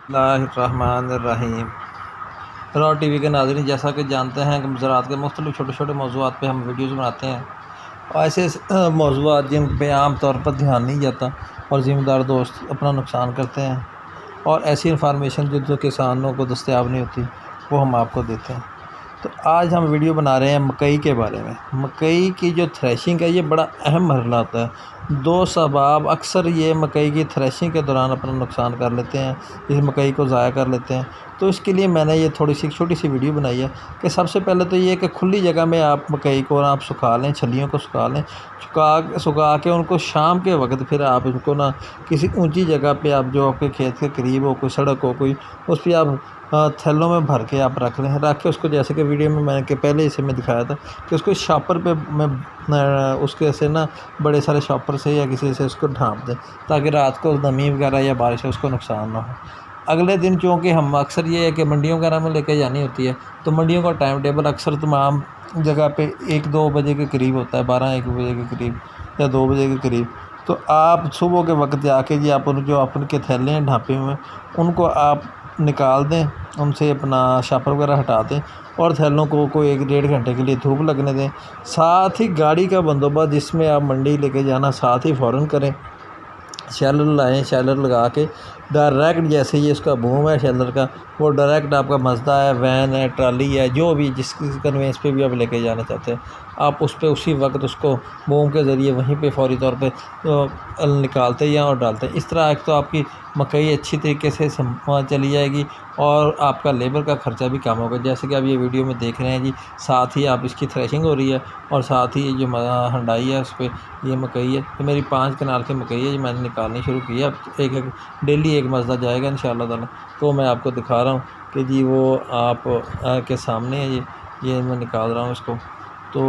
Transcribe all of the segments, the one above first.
बिस्मिल्लाहिर्रहमानिर्रहीम। Raw TV के नाज़रीन, जैसा कि जानते हैं कि ज़राअत के मुख्तलिफ़ छोटे छोटे मौज़ूआत पे हम वीडियोज़ बनाते हैं और ऐसे मौज़ूआत जिन पे आम तौर पर ध्यान नहीं जाता और ज़िम्मेदार दोस्त अपना नुकसान करते हैं और ऐसी इंफॉर्मेशन जो किसानों को दस्तयाब नहीं होती वो हम आपको देते हैं। तो आज हम वीडियो बना रहे हैं मकई के बारे में। मकई की जो थ्रेशिंग है ये बड़ा अहम मरहला होता है। दो सबाब अक्सर ये मकई की थ्रेशिंग के दौरान अपना नुकसान कर लेते हैं, इस मकई को ज़ाया कर लेते हैं। तो इसके लिए मैंने ये थोड़ी सी छोटी सी वीडियो बनाई है कि सबसे पहले तो ये कि खुली जगह में आप मकई को आप सुखा लें, छलियों को सुखा लें। सुखा के उनको शाम के वक्त फिर आप उनको ना किसी ऊंची जगह पे आप जो आपके खेत के करीब हो, कोई सड़क हो कोई, उस पर आप थैलों में भर के आप रख लें। रख के उसको जैसे कि वीडियो में मैंने के पहले इसे में दिखाया था कि उसको शॉपर पे मैं उसके से ना बड़े सारे शॉपर से या किसी से उसको ढाँप दें ताकि रात को नमी वगैरह या बारिश से उसको नुकसान ना हो। अगले दिन चूँकि हम अक्सर ये है कि मंडियों वगैरह में लेके जानी होती है, तो मंडियों का टाइम टेबल अक्सर तमाम जगह पे 1-2 बजे के करीब होता है, 12-1 बजे के करीब या 2 बजे के करीब। तो आप सुबह के वक्त जाके जी आप जो आपके थैले हैं ढाँपे हुए उनको आप निकाल दें, उनसे अपना शापर वगैरह हटा दें और थैलों को कोई 1-1.5 घंटे के लिए धूप लगने दें। साथ ही गाड़ी का बंदोबस्त जिसमें आप मंडी लेके जाना साथ ही फ़ौरन करें। शैलर लाएँ, शैलर लगा के डायरेक्ट जैसे ये इसका बूम है शैलर का, वो डायरेक्ट आपका मज़दा है, वैन है, ट्राली है, जो भी जिस कन्वेंस पे भी आप लेके जाना चाहते हैं आप उस पे उसी वक्त उसको बूम के ज़रिए वहीं पे फ़ौरी तौर पे निकालते हैं और डालते हैं। इस तरह एक तो आपकी मकई अच्छी तरीके से चली जाएगी और आपका लेबर का ख़र्चा भी कम होगा। जैसे कि आप ये वीडियो में देख रहे हैं जी, साथ ही आप इसकी थ्रेशिंग हो रही है और साथ ही ये जो हंडाई है उस पर ये मकई है। तो मेरी 5 कनाल की मकई है, जो मैंने निकालनी शुरू की है। अब एक डेली एक मज़दा जाएगा इंशाअल्लाह ताला। तो मैं आपको दिखा रहा हूँ कि जी वो आप के सामने है ये मैं निकाल रहा हूँ इसको। तो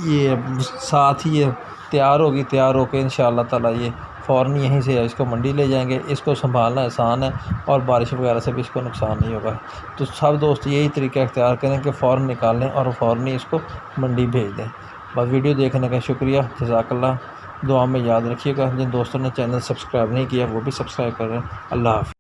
ये साथ ही ये तैयार होगी, तैयार होकर इंशाअल्लाह ताला ये फ़ौरन यहीं से इसको मंडी ले जाएंगे। इसको संभालना आसान है और बारिश वगैरह से भी इसको नुकसान नहीं होगा। तो सब दोस्त यही तरीका इख्तियार करें कि फ़ौरन निकालें और फ़ौरन ही इसको मंडी भेज दें। बस वीडियो देखने का शुक्रिया, जज़ाकल्लाह। दुआ में याद रखिएगा। जिन दोस्तों ने चैनल सब्सक्राइब नहीं किया वो भी सब्सक्राइब कर रहे हैं। अल्लाह हाफ़िज़।